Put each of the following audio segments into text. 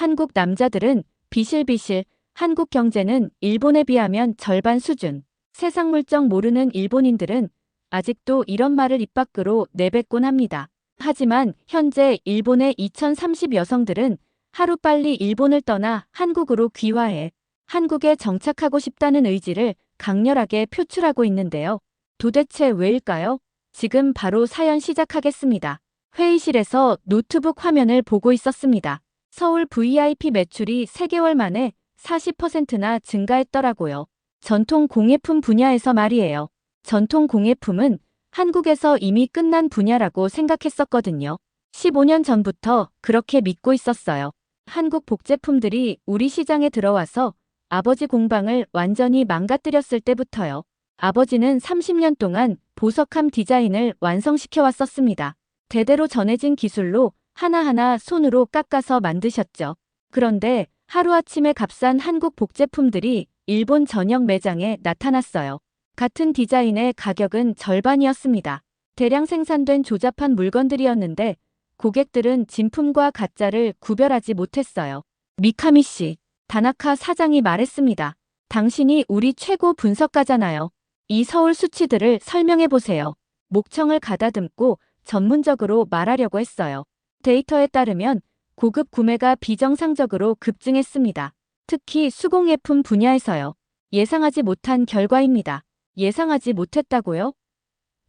한국 남자들은 비실비실, 한국 경제는 일본에 비하면 절반 수준. 세상 물정 모르는 일본인들은 아직도 이런 말을 입 밖으로 내뱉곤 합니다. 하지만 현재 일본의 2030 여성들은 하루빨리 일본을 떠나 한국으로 귀화해 한국에 정착하고 싶다는 의지를 강렬하게 표출하고 있는데요. 도대체 왜일까요? 지금 바로 사연 시작하겠습니다. 회의실에서 노트북 화면을 보고 있었습니다. 서울 VIP 매출이 3개월 만에 40%나 증가했더라고요. 전통 공예품 분야에서 말이에요. 전통 공예품은 한국에서 이미 끝난 분야라고 생각했었거든요. 15년 전부터 그렇게 믿고 있었어요. 한국 복제품들이 우리 시장에 들어와서 아버지 공방을 완전히 망가뜨렸을 때부터요. 아버지는 30년 동안 보석함 디자인을 완성시켜 왔었습니다. 대대로 전해진 기술로 하나하나 손으로 깎아서 만드셨죠. 그런데 하루아침에 값싼 한국 복제품들이 일본 전역 매장에 나타났어요. 같은 디자인의 가격은 절반이었습니다. 대량 생산된 조잡한 물건들이었는데 고객들은 진품과 가짜를 구별하지 못했어요. 미카미 씨, 다나카 사장이 말했습니다. 당신이 우리 최고 분석가잖아요. 이 서울 수치들을 설명해 보세요. 목청을 가다듬고 전문적으로 말하려고 했어요. 데이터에 따르면 고급 구매가 비정상적으로 급증했습니다. 특히 수공예품 분야에서요. 예상하지 못한 결과입니다. 예상하지 못했다고요?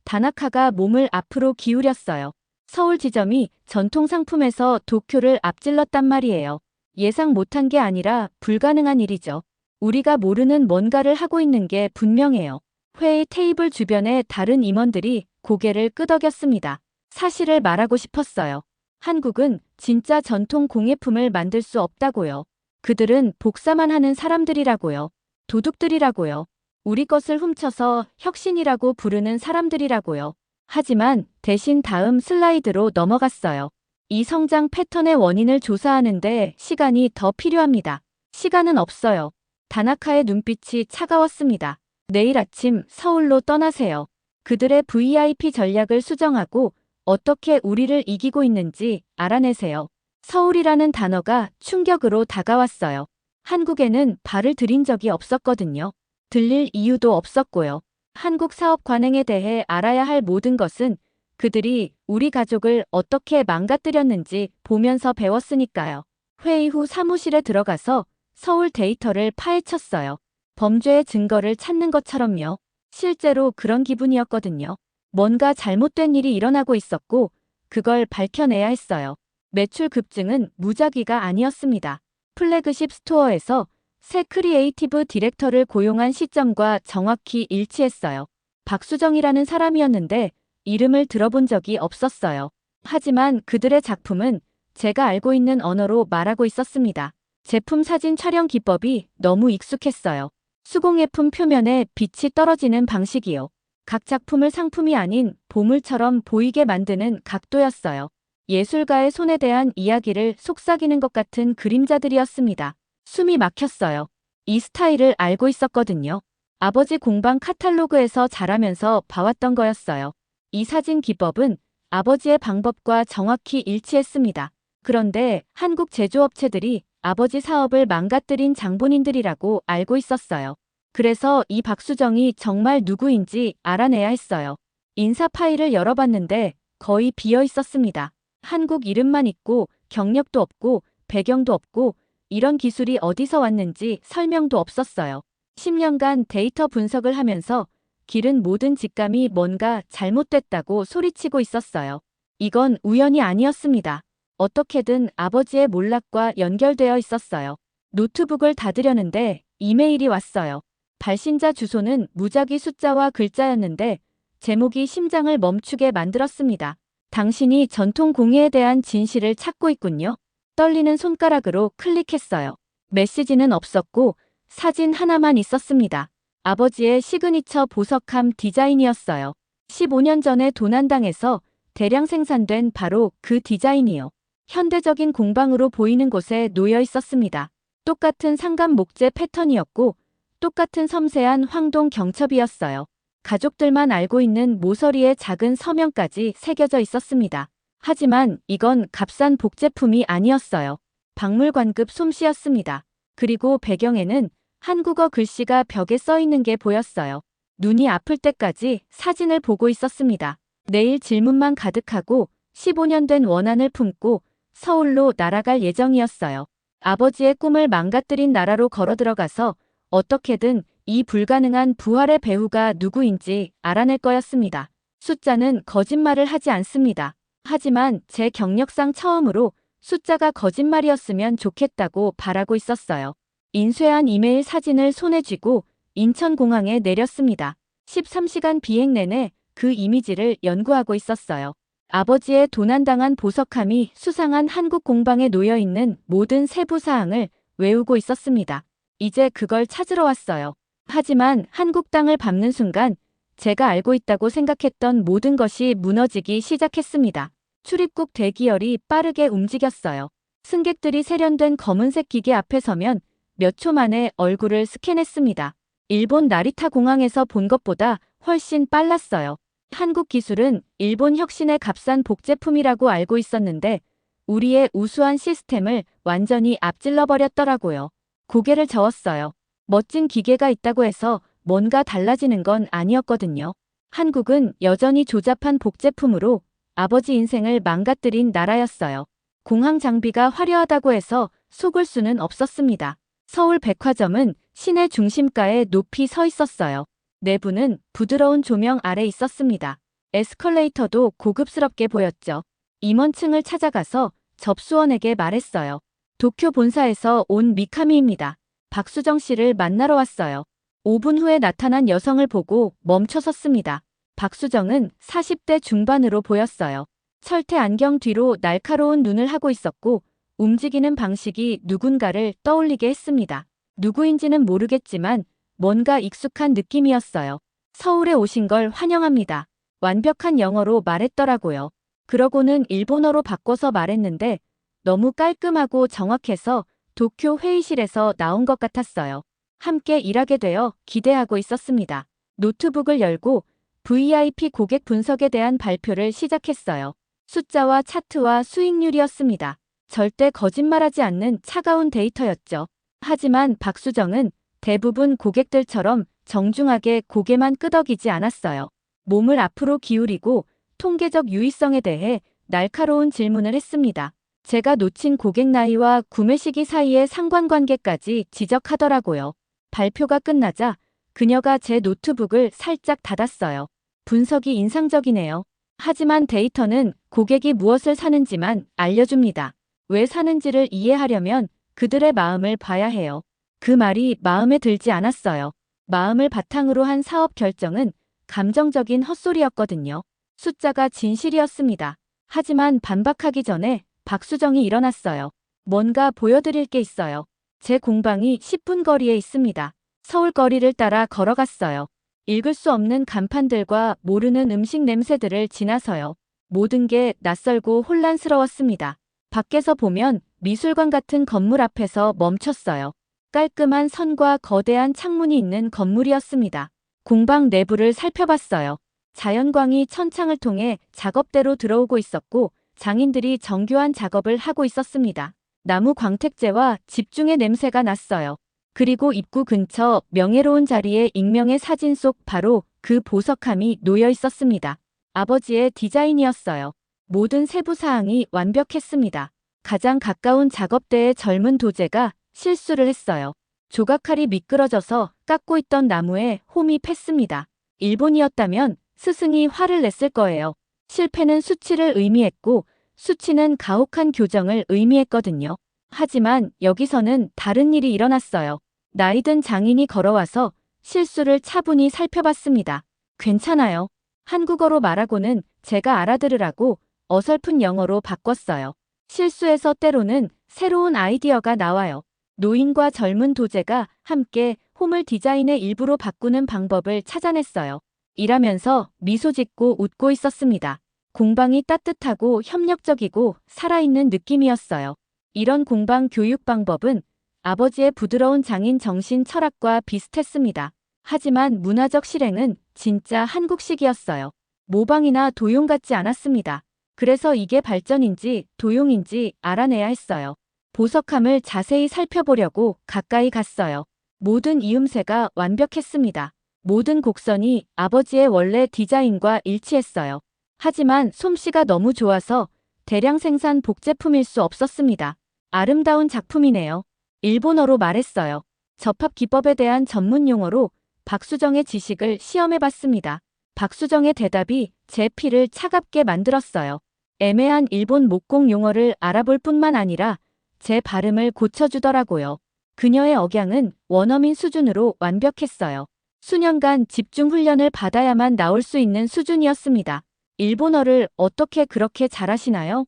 다나카가 몸을 앞으로 기울였어요. 서울 지점이 전통상품에서 도쿄를 앞질렀단 말이에요. 예상 못한 게 아니라 불가능한 일이죠. 우리가 모르는 뭔가를 하고 있는 게 분명해요. 회의 테이블 주변에 다른 임원들이 고개를 끄덕였습니다. 사실을 말하고 싶었어요. 한국은 진짜 전통 공예품을 만들 수 없다고요. 그들은 복사만 하는 사람들이라고요. 도둑들이라고요. 우리 것을 훔쳐서 혁신이라고 부르는 사람들이라고요. 하지만 대신 다음 슬라이드로 넘어갔어요. 이 성장 패턴의 원인을 조사하는데 시간이 더 필요합니다. 시간은 없어요. 다나카의 눈빛이 차가웠습니다. 내일 아침 서울로 떠나세요. 그들의 VIP 전략을 수정하고 어떻게 우리를 이기고 있는지 알아내세요. 서울이라는 단어가 충격으로 다가왔어요. 한국에는 발을 들인 적이 없었거든요. 들릴 이유도 없었고요. 한국 사업 관행에 대해 알아야 할 모든 것은 그들이 우리 가족을 어떻게 망가뜨렸는지 보면서 배웠으니까요. 회의 후 사무실에 들어가서 서울 데이터를 파헤쳤어요. 범죄의 증거를 찾는 것처럼요. 실제로 그런 기분이었거든요. 뭔가 잘못된 일이 일어나고 있었고 그걸 밝혀내야 했어요. 매출 급증은 무작위가 아니었습니다. 플래그십 스토어에서 새 크리에이티브 디렉터를 고용한 시점과 정확히 일치했어요. 박수정이라는 사람이었는데 이름을 들어본 적이 없었어요. 하지만 그들의 작품은 제가 알고 있는 언어로 말하고 있었습니다. 제품 사진 촬영 기법이 너무 익숙했어요. 수공예품 표면에 빛이 떨어지는 방식이요. 각 작품을 상품이 아닌 보물처럼 보이게 만드는 각도였어요. 예술가의 손에 대한 이야기를 속삭이는 것 같은 그림자들이었습니다. 숨이 막혔어요. 이 스타일을 알고 있었거든요. 아버지 공방 카탈로그에서 자라면서 봐왔던 거였어요. 이 사진 기법은 아버지의 방법과 정확히 일치했습니다. 그런데 한국 제조업체들이 아버지 사업을 망가뜨린 장본인들이라고 알고 있었어요. 그래서 이 박수정이 정말 누구인지 알아내야 했어요. 인사 파일을 열어봤는데 거의 비어 있었습니다. 한국 이름만 있고 경력도 없고 배경도 없고 이런 기술이 어디서 왔는지 설명도 없었어요. 10년간 데이터 분석을 하면서 기른 모든 직감이 뭔가 잘못됐다고 소리치고 있었어요. 이건 우연이 아니었습니다. 어떻게든 아버지의 몰락과 연결되어 있었어요. 노트북을 닫으려는데 이메일이 왔어요. 발신자 주소는 무작위 숫자와 글자였는데 제목이 심장을 멈추게 만들었습니다. 당신이 전통 공예에 대한 진실을 찾고 있군요. 떨리는 손가락으로 클릭했어요. 메시지는 없었고 사진 하나만 있었습니다. 아버지의 시그니처 보석함 디자인이었어요. 15년 전에 도난당해서 대량 생산된 바로 그 디자인이요. 현대적인 공방으로 보이는 곳에 놓여 있었습니다. 똑같은 상감 목재 패턴이었고 똑같은 섬세한 황동 경첩이었어요. 가족들만 알고 있는 모서리에 작은 서명까지 새겨져 있었습니다. 하지만 이건 값싼 복제품이 아니었어요. 박물관급 솜씨였습니다. 그리고 배경에는 한국어 글씨가 벽에 써 있는 게 보였어요. 눈이 아플 때까지 사진을 보고 있었습니다. 내일 질문만 가득하고 15년 된 원한을 품고 서울로 날아갈 예정이었어요. 아버지의 꿈을 망가뜨린 나라로 걸어 들어가서 어떻게든 이 불가능한 부활의 배우가 누구인지 알아낼 거였습니다. 숫자는 거짓말을 하지 않습니다. 하지만 제 경력상 처음으로 숫자가 거짓말이었으면 좋겠다고 바라고 있었어요. 인쇄한 이메일 사진을 손에 쥐고 인천공항에 내렸습니다. 13시간 비행 내내 그 이미지를 연구하고 있었어요. 아버지의 도난당한 보석함이 수상한 한국 공방에 놓여있는 모든 세부 사항을 외우고 있었습니다. 이제 그걸 찾으러 왔어요. 하지만 한국 땅을 밟는 순간 제가 알고 있다고 생각했던 모든 것이 무너지기 시작했습니다. 출입국 대기열이 빠르게 움직였어요. 승객들이 세련된 검은색 기계 앞에 서면 몇 초 만에 얼굴을 스캔했습니다. 일본 나리타 공항에서 본 것보다 훨씬 빨랐어요. 한국 기술은 일본 혁신의 값싼 복제품이라고 알고 있었는데 우리의 우수한 시스템을 완전히 앞질러버렸더라고요. 고개를 저었어요. 멋진 기계가 있다고 해서 뭔가 달라지는 건 아니었거든요. 한국은 여전히 조잡한 복제품으로 아버지 인생을 망가뜨린 나라였어요. 공항 장비가 화려하다고 해서 속을 수는 없었습니다. 서울 백화점은 시내 중심가에 높이 서 있었어요. 내부는 부드러운 조명 아래 있었습니다. 에스컬레이터도 고급스럽게 보였죠. 임원층을 찾아가서 접수원에게 말했어요. 도쿄 본사에서 온 미카미입니다. 박수정 씨를 만나러 왔어요. 5분 후에 나타난 여성을 보고 멈춰 섰습니다. 박수정은 40대 중반으로 보였어요. 철퇴 안경 뒤로 날카로운 눈을 하고 있었고 움직이는 방식이 누군가를 떠올리게 했습니다. 누구인지는 모르겠지만 뭔가 익숙한 느낌이었어요. 서울에 오신 걸 환영합니다. 완벽한 영어로 말했더라고요. 그러고는 일본어로 바꿔서 말했는데 너무 깔끔하고 정확해서 도쿄 회의실에서 나온 것 같았어요. 함께 일하게 되어 기대하고 있었습니다. 노트북을 열고 VIP 고객 분석에 대한 발표를 시작했어요. 숫자와 차트와 수익률이었습니다. 절대 거짓말하지 않는 차가운 데이터였죠. 하지만 박수정은 대부분 고객들처럼 정중하게 고개만 끄덕이지 않았어요. 몸을 앞으로 기울이고 통계적 유의성에 대해 날카로운 질문을 했습니다. 제가 놓친 고객 나이와 구매 시기 사이의 상관관계까지 지적하더라고요. 발표가 끝나자 그녀가 제 노트북을 살짝 닫았어요. 분석이 인상적이네요. 하지만 데이터는 고객이 무엇을 사는지만 알려줍니다. 왜 사는지를 이해하려면 그들의 마음을 봐야 해요. 그 말이 마음에 들지 않았어요. 마음을 바탕으로 한 사업 결정은 감정적인 헛소리였거든요. 숫자가 진실이었습니다. 하지만 반박하기 전에 박수정이 일어났어요. 뭔가 보여드릴 게 있어요. 제 공방이 10분 거리에 있습니다. 서울 거리를 따라 걸어갔어요. 읽을 수 없는 간판들과 모르는 음식 냄새들을 지나서요. 모든 게 낯설고 혼란스러웠습니다. 밖에서 보면 미술관 같은 건물 앞에서 멈췄어요. 깔끔한 선과 거대한 창문이 있는 건물이었습니다. 공방 내부를 살펴봤어요. 자연광이 천창을 통해 작업대로 들어오고 있었고 장인들이 정교한 작업을 하고 있었습니다. 나무 광택제와 집중의 냄새가 났어요. 그리고 입구 근처 명예로운 자리에 익명의 사진 속 바로 그 보석함이 놓여 있었습니다. 아버지의 디자인이었어요. 모든 세부 사항이 완벽했습니다. 가장 가까운 작업대의 젊은 도제가 실수를 했어요. 조각칼이 미끄러져서 깎고 있던 나무에 홈이 팼습니다. 일본이었다면 스승이 화를 냈을 거예요. 실패는 수치를 의미했고 수치는 가혹한 교정을 의미했거든요. 하지만 여기서는 다른 일이 일어났어요. 나이든 장인이 걸어와서 실수를 차분히 살펴봤습니다. 괜찮아요. 한국어로 말하고는 제가 알아들으라고 어설픈 영어로 바꿨어요. 실수에서 때로는 새로운 아이디어가 나와요. 노인과 젊은 도제가 함께 홈을 디자인의 일부로 바꾸는 방법을 찾아냈어요. 일하면서 미소 짓고 웃고 있었습니다. 공방이 따뜻하고 협력적이고 살아있는 느낌이었어요. 이런 공방 교육 방법은 아버지의 부드러운 장인 정신 철학과 비슷했습니다. 하지만 문화적 실행은 진짜 한국식이었어요. 모방이나 도용 같지 않았습니다. 그래서 이게 발전인지 도용인지 알아내야 했어요. 보석함을 자세히 살펴보려고 가까이 갔어요. 모든 이음새가 완벽했습니다. 모든 곡선이 아버지의 원래 디자인과 일치했어요. 하지만 솜씨가 너무 좋아서 대량 생산 복제품일 수 없었습니다. 아름다운 작품이네요. 일본어로 말했어요. 접합 기법에 대한 전문 용어로 박수정의 지식을 시험해봤습니다. 박수정의 대답이 제 피를 차갑게 만들었어요. 애매한 일본 목공 용어를 알아볼 뿐만 아니라 제 발음을 고쳐주더라고요. 그녀의 억양은 원어민 수준으로 완벽했어요. 수년간 집중 훈련을 받아야만 나올 수 있는 수준이었습니다. 일본어를 어떻게 그렇게 잘하시나요?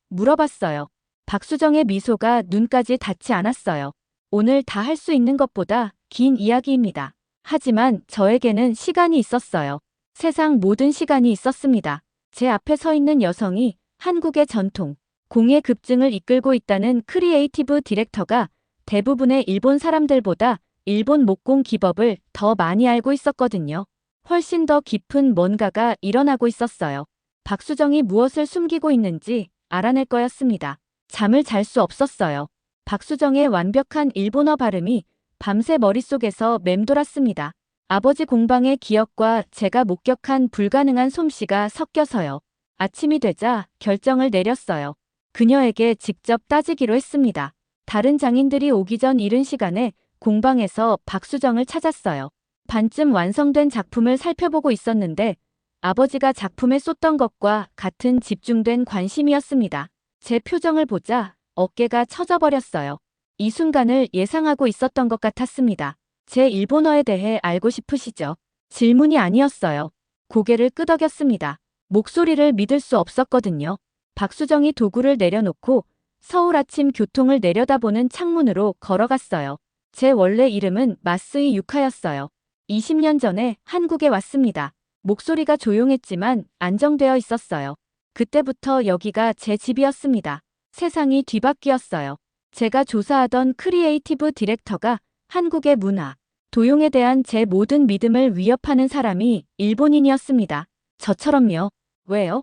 물어봤어요. 박수정의 미소가 눈까지 닿지 않았어요. 오늘 다 할 수 있는 것보다 긴 이야기입니다. 하지만 저에게는 시간이 있었어요. 세상 모든 시간이 있었습니다. 제 앞에 서 있는 여성이 한국의 전통, 공예 급증을 이끌고 있다는 크리에이티브 디렉터가 대부분의 일본 사람들보다 일본 목공 기법을 더 많이 알고 있었거든요. 훨씬 더 깊은 뭔가가 일어나고 있었어요. 박수정이 무엇을 숨기고 있는지 알아낼 거였습니다. 잠을 잘 수 없었어요. 박수정의 완벽한 일본어 발음이 밤새 머릿속에서 맴돌았습니다. 아버지 공방의 기억과 제가 목격한 불가능한 솜씨가 섞여서요. 아침이 되자 결정을 내렸어요. 그녀에게 직접 따지기로 했습니다. 다른 장인들이 오기 전 이른 시간에 공방에서 박수정을 찾았어요. 반쯤 완성된 작품을 살펴보고 있었는데 아버지가 작품에 쏟던 것과 같은 집중된 관심이었습니다. 제 표정을 보자 어깨가 처져버렸어요. 이 순간을 예상하고 있었던 것 같았습니다. 제 일본어에 대해 알고 싶으시죠? 질문이 아니었어요. 고개를 끄덕였습니다. 목소리를 믿을 수 없었거든요. 박수정이 도구를 내려놓고 서울 아침 교통을 내려다보는 창문으로 걸어갔어요. 제 원래 이름은 마스이 유카였어요. 20년 전에 한국에 왔습니다. 목소리가 조용했지만 안정되어 있었어요. 그때부터 여기가 제 집이었습니다. 세상이 뒤바뀌었어요. 제가 조사하던 크리에이티브 디렉터가 한국의 문화, 도용에 대한 제 모든 믿음을 위협하는 사람이 일본인이었습니다. 저처럼요. 왜요?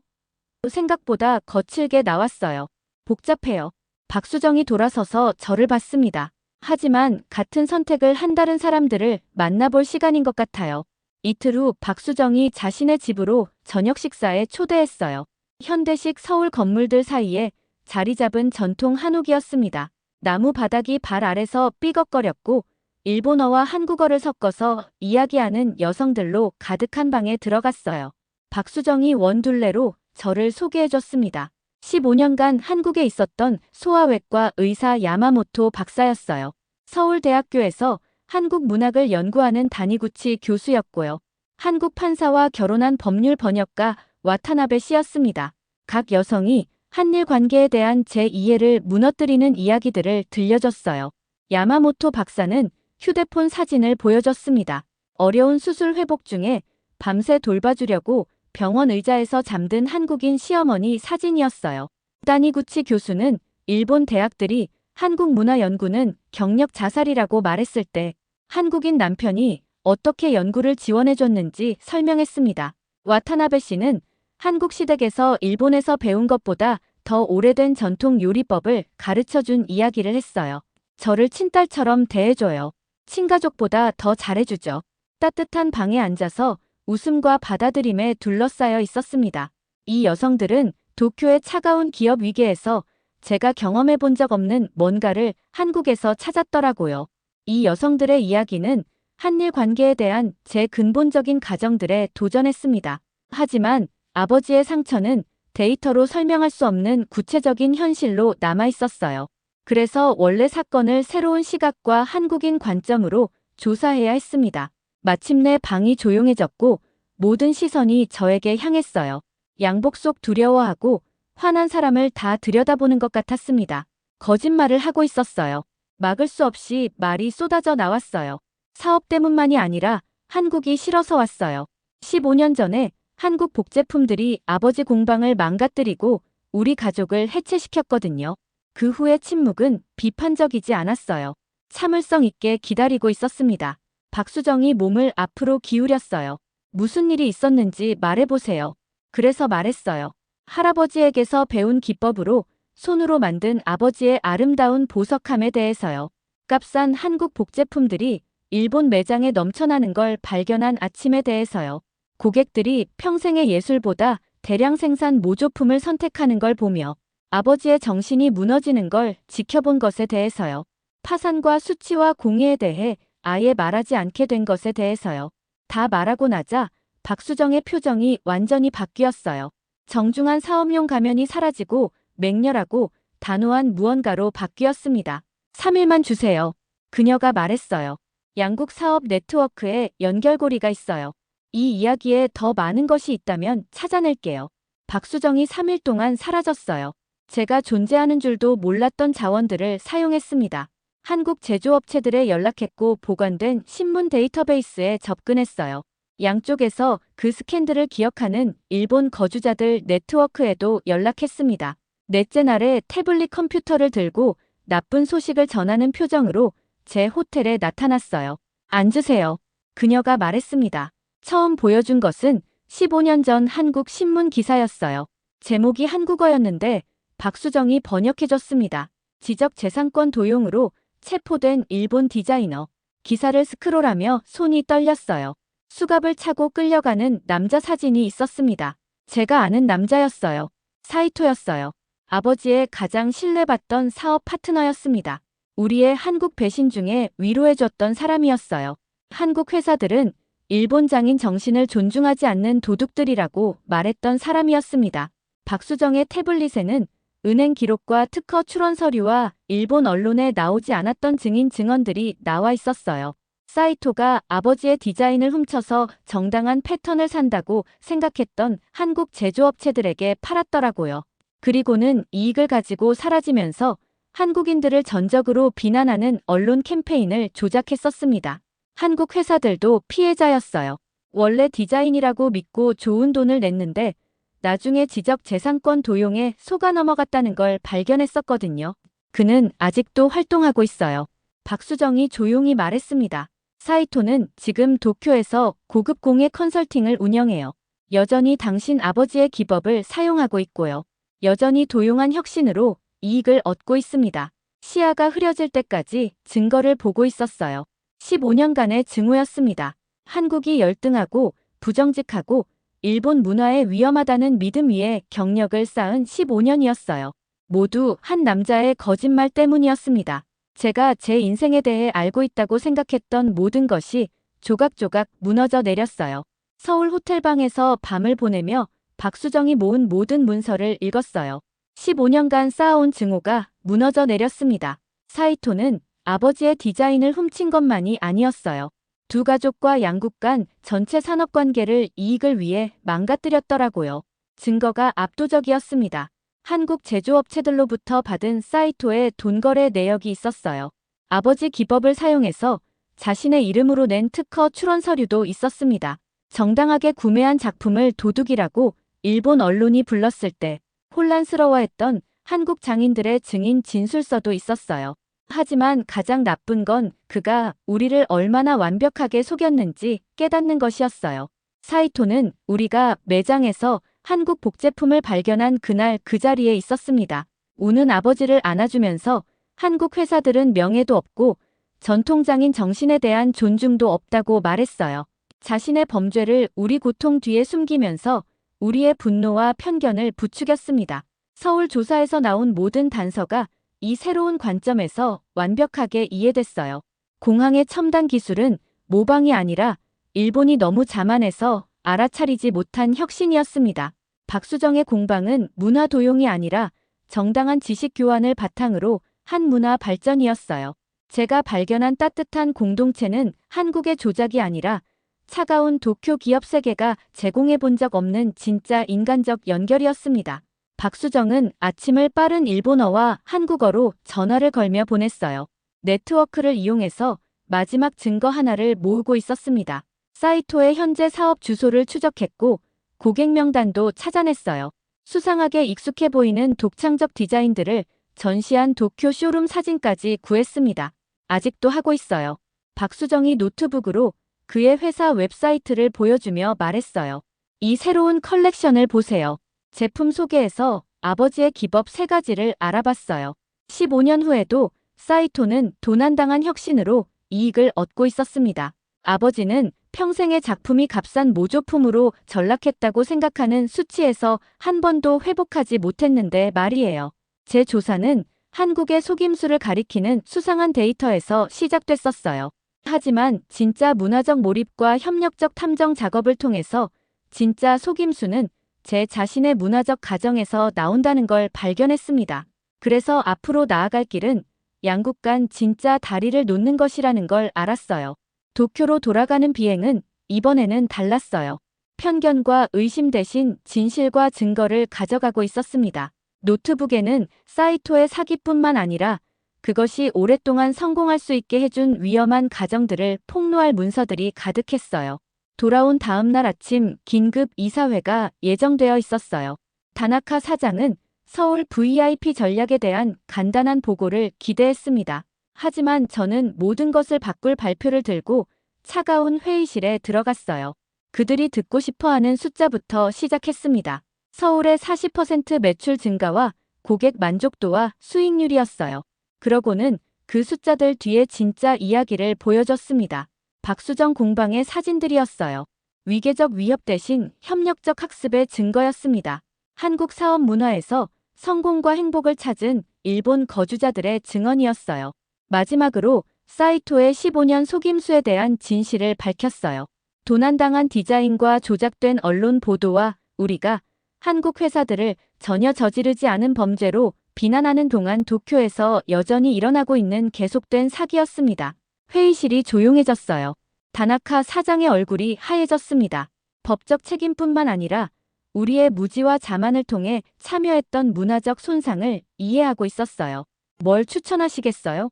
생각보다 거칠게 나왔어요. 복잡해요. 박수정이 돌아서서 저를 봤습니다. 하지만 같은 선택을 한 다른 사람들을 만나볼 시간인 것 같아요. 이틀 후 박수정이 자신의 집으로 저녁 식사에 초대했어요. 현대식 서울 건물들 사이에 자리 잡은 전통 한옥이었습니다. 나무 바닥이 발 아래서 삐걱거렸고 일본어와 한국어를 섞어서 이야기하는 여성들로 가득한 방에 들어갔어요. 박수정이 원둘레로 저를 소개해줬습니다. 15년간 한국에 있었던 소아외과 의사 야마모토 박사였어요. 서울대학교에서 한국 문학을 연구하는 다니구치 교수였고요. 한국 판사와 결혼한 법률 번역가 와타나베 씨였습니다. 각 여성이 한일 관계에 대한 제 이해를 무너뜨리는 이야기들을 들려줬어요. 야마모토 박사는 휴대폰 사진을 보여줬습니다. 어려운 수술 회복 중에 밤새 돌봐주려고 병원 의자에서 잠든 한국인 시어머니 사진이었어요. 다니구치 교수는 일본 대학들이 한국 문화 연구는 경력 자살이라고 말했을 때 한국인 남편이 어떻게 연구를 지원해줬는지 설명했습니다. 와타나베 씨는 한국 시댁에서 일본에서 배운 것보다 더 오래된 전통 요리법을 가르쳐준 이야기를 했어요. 저를 친딸처럼 대해줘요. 친가족보다 더 잘해주죠. 따뜻한 방에 앉아서 웃음과 받아들임에 둘러싸여 있었습니다. 이 여성들은 도쿄의 차가운 기업 위계에서 제가 경험해 본 적 없는 뭔가를 한국에서 찾았더라고요. 이 여성들의 이야기는 한일 관계에 대한 제 근본적인 가정들에 도전했습니다. 하지만 아버지의 상처는 데이터로 설명할 수 없는 구체적인 현실로 남아 있었어요. 그래서 원래 사건을 새로운 시각과 한국인 관점으로 조사해야 했습니다. 마침내 방이 조용해졌고 모든 시선이 저에게 향했어요. 양복 속 두려워하고 화난 사람을 다 들여다보는 것 같았습니다. 거짓말을 하고 있었어요. 막을 수 없이 말이 쏟아져 나왔어요. 사업 때문만이 아니라 한국이 싫어서 왔어요. 15년 전에 한국 복제품들이 아버지 공방을 망가뜨리고 우리 가족을 해체시켰거든요. 그 후의 침묵은 비판적이지 않았어요. 참을성 있게 기다리고 있었습니다. 박수정이 몸을 앞으로 기울였어요. 무슨 일이 있었는지 말해보세요. 그래서 말했어요. 할아버지에게서 배운 기법으로 손으로 만든 아버지의 아름다운 보석함에 대해서요. 값싼 한국 복제품들이 일본 매장에 넘쳐나는 걸 발견한 아침에 대해서요. 고객들이 평생의 예술보다 대량 생산 모조품을 선택하는 걸 보며 아버지의 정신이 무너지는 걸 지켜본 것에 대해서요. 파산과 수치와 공의에 대해 아예 말하지 않게 된 것에 대해서요. 다 말하고 나자 박수정의 표정이 완전히 바뀌었어요. 정중한 사업용 가면이 사라지고 맹렬하고 단호한 무언가로 바뀌었습니다. 3일만 주세요. 그녀가 말했어요. 양국 사업 네트워크에 연결고리가 있어요. 이 이야기에 더 많은 것이 있다면 찾아낼게요. 박수정이 3일 동안 사라졌어요. 제가 존재하는 줄도 몰랐던 자원들을 사용했습니다. 한국 제조업체들에 연락했고 보관된 신문 데이터베이스에 접근했어요. 양쪽에서 그 스캔들을 기억하는 일본 거주자들 네트워크에도 연락했습니다. 넷째 날에 태블릿 컴퓨터를 들고 나쁜 소식을 전하는 표정으로 제 호텔에 나타났어요. 앉으세요. 그녀가 말했습니다. 처음 보여준 것은 15년 전 한국 신문 기사였어요. 제목이 한국어였는데 박수정이 번역해줬습니다. 지적재산권 도용으로 체포된 일본 디자이너. 기사를 스크롤하며 손이 떨렸어요. 수갑을 차고 끌려가는 남자 사진이 있었습니다. 제가 아는 남자였어요. 사이토였어요. 아버지의 가장 신뢰받던 사업 파트너였습니다. 우리의 한국 배신 중에 위로해줬던 사람이었어요. 한국 회사들은 일본 장인 정신을 존중하지 않는 도둑들이라고 말했던 사람이었습니다. 박수정의 태블릿에는 은행 기록과 특허 출원 서류와 일본 언론에 나오지 않았던 증인 증언들이 나와 있었어요. 사이토가 아버지의 디자인을 훔쳐서 정당한 패턴을 산다고 생각했던 한국 제조업체들에게 팔았더라고요. 그리고는 이익을 가지고 사라지면서 한국인들을 전적으로 비난하는 언론 캠페인을 조작했었습니다. 한국 회사들도 피해자였어요. 원래 디자인이라고 믿고 좋은 돈을 냈는데 나중에 지적재산권 도용에 속아 넘어갔다는 걸 발견했었거든요. 그는 아직도 활동하고 있어요. 박수정이 조용히 말했습니다. 사이토는 지금 도쿄에서 고급 공예 컨설팅을 운영해요. 여전히 당신 아버지의 기법을 사용하고 있고요. 여전히 도용한 혁신으로 이익을 얻고 있습니다. 시야가 흐려질 때까지 증거를 보고 있었어요. 15년간의 증오였습니다. 한국이 열등하고 부정직하고 일본 문화에 위험하다는 믿음 위에 경력을 쌓은 15년이었어요. 모두 한 남자의 거짓말 때문이었습니다. 제가 제 인생에 대해 알고 있다고 생각했던 모든 것이 조각조각 무너져 내렸어요. 서울 호텔방에서 밤을 보내며 박수정이 모은 모든 문서를 읽었어요. 15년간 쌓아온 증오가 무너져 내렸습니다. 사이토는 아버지의 디자인을 훔친 것만이 아니었어요. 두 가족과 양국 간 전체 산업관계를 이익을 위해 망가뜨렸더라고요. 증거가 압도적이었습니다. 한국 제조업체들로부터 받은 사이토의 돈거래 내역이 있었어요. 아버지 기법을 사용해서 자신의 이름으로 낸 특허 출원 서류도 있었습니다. 정당하게 구매한 작품을 도둑이라고 일본 언론이 불렀을 때 혼란스러워했던 한국 장인들의 증인 진술서도 있었어요. 하지만 가장 나쁜 건 그가 우리를 얼마나 완벽하게 속였는지 깨닫는 것이었어요. 사이토는 우리가 매장에서 한국 복제품을 발견한 그날 그 자리에 있었습니다. 우는 아버지를 안아주면서 한국 회사들은 명예도 없고 전통장인 정신에 대한 존중도 없다고 말했어요. 자신의 범죄를 우리 고통 뒤에 숨기면서 우리의 분노와 편견을 부추겼습니다. 서울 조사에서 나온 모든 단서가 이 새로운 관점에서 완벽하게 이해됐어요. 공항의 첨단 기술은 모방이 아니라 일본이 너무 자만해서 알아차리지 못한 혁신이었습니다. 박수정의 공방은 문화 도용이 아니라 정당한 지식 교환을 바탕으로 한 문화 발전이었어요. 제가 발견한 따뜻한 공동체는 한국의 조작이 아니라 차가운 도쿄 기업 세계가 제공해 본 적 없는 진짜 인간적 연결이었습니다. 박수정은 아침을 빠른 일본어와 한국어로 전화를 걸며 보냈어요. 네트워크를 이용해서 마지막 증거 하나를 모으고 있었습니다. 사이토의 현재 사업 주소를 추적했고 고객 명단도 찾아냈어요. 수상하게 익숙해 보이는 독창적 디자인들을 전시한 도쿄 쇼룸 사진까지 구했습니다. 아직도 하고 있어요. 박수정이 노트북으로 그의 회사 웹사이트를 보여주며 말했어요. 이 새로운 컬렉션을 보세요. 제품 소개에서 아버지의 기법 3가지를 알아봤어요. 15년 후에도 사이토는 도난당한 혁신으로 이익을 얻고 있었습니다. 아버지는 평생의 작품이 값싼 모조품으로 전락했다고 생각하는 수치에서 한 번도 회복하지 못했는데 말이에요. 제 조사는 한국의 속임수를 가리키는 수상한 데이터에서 시작됐었어요. 하지만 진짜 문화적 몰입과 협력적 탐정 작업을 통해서 진짜 속임수는 제 자신의 문화적 가정에서 나온다는 걸 발견했습니다. 그래서 앞으로 나아갈 길은 양국 간 진짜 다리를 놓는 것이라는 걸 알았어요. 도쿄로 돌아가는 비행은 이번에는 달랐어요. 편견과 의심 대신 진실과 증거를 가져가고 있었습니다. 노트북에는 사이토의 사기뿐만 아니라 그것이 오랫동안 성공할 수 있게 해준 위험한 가정들을 폭로할 문서들이 가득했어요. 돌아온 다음 날 아침 긴급 이사회가 예정되어 있었어요. 다나카 사장은 서울 VIP 전략에 대한 간단한 보고를 기대했습니다. 하지만 저는 모든 것을 바꿀 발표를 들고 차가운 회의실에 들어갔어요. 그들이 듣고 싶어하는 숫자부터 시작했습니다. 서울의 40% 매출 증가와 고객 만족도와 수익률이었어요. 그러고는 그 숫자들 뒤에 진짜 이야기를 보여줬습니다. 박수정 공방의 사진들이었어요. 위계적 위협 대신 협력적 학습의 증거였습니다. 한국 사업 문화에서 성공과 행복을 찾은 일본 거주자들의 증언이었어요. 마지막으로 사이토의 15년 속임수에 대한 진실을 밝혔어요. 도난당한 디자인과 조작된 언론 보도와 우리가 한국 회사들을 전혀 저지르지 않은 범죄로 비난하는 동안 도쿄에서 여전히 일어나고 있는 계속된 사기였습니다. 회의실이 조용해졌어요. 다나카 사장의 얼굴이 하얘졌습니다. 법적 책임뿐만 아니라 우리의 무지와 자만을 통해 참여했던 문화적 손상을 이해하고 있었어요. 뭘 추천하시겠어요?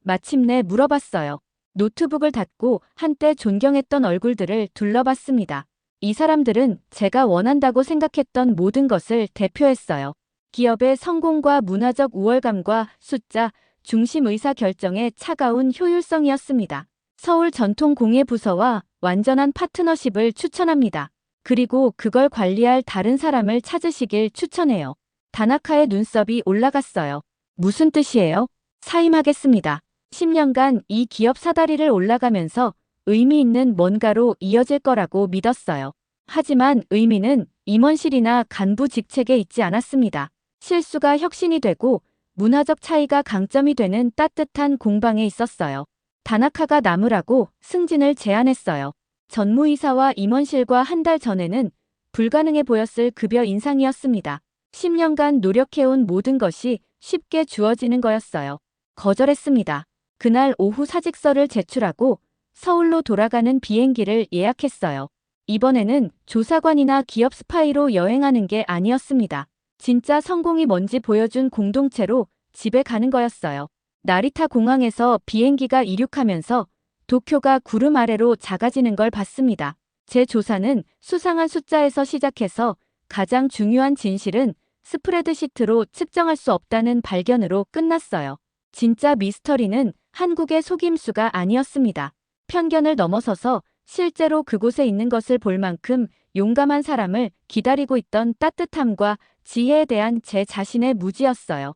마침내 물어봤어요. 노트북을 닫고 한때 존경했던 얼굴들을 둘러봤습니다. 이 사람들은 제가 원한다고 생각했던 모든 것을 대표했어요. 기업의 성공과 문화적 우월감과 숫자, 중심 의사 결정의 차가운 효율성이었습니다. 서울 전통공예부서와 완전한 파트너십을 추천합니다. 그리고 그걸 관리할 다른 사람을 찾으시길 추천해요. 다나카의 눈썹이 올라갔어요. 무슨 뜻이에요? 사임하겠습니다. 10년간 이 기업 사다리를 올라가면서 의미 있는 뭔가로 이어질 거라고 믿었어요. 하지만 의미는 임원실이나 간부 직책에 있지 않았습니다. 실수가 혁신이 되고 문화적 차이가 강점이 되는 따뜻한 공방에 있었어요. 다나카가 남으라고 승진을 제안했어요. 전무이사와 임원실과 한 달 전에는 불가능해 보였을 급여 인상이었습니다. 10년간 노력해온 모든 것이 쉽게 주어지는 거였어요. 거절했습니다. 그날 오후 사직서를 제출하고 서울로 돌아가는 비행기를 예약했어요. 이번에는 조사관이나 기업 스파이로 여행하는 게 아니었습니다. 진짜 성공이 뭔지 보여준 공동체로 집에 가는 거였어요. 나리타 공항에서 비행기가 이륙하면서 도쿄가 구름 아래로 작아지는 걸 봤습니다. 제 조사는 수상한 숫자에서 시작해서 가장 중요한 진실은 스프레드시트로 측정할 수 없다는 발견으로 끝났어요. 진짜 미스터리는 한국의 속임수가 아니었습니다. 편견을 넘어서서 실제로 그곳에 있는 것을 볼 만큼 용감한 사람을 기다리고 있던 따뜻함과 지혜에 대한 제 자신의 무지였어요.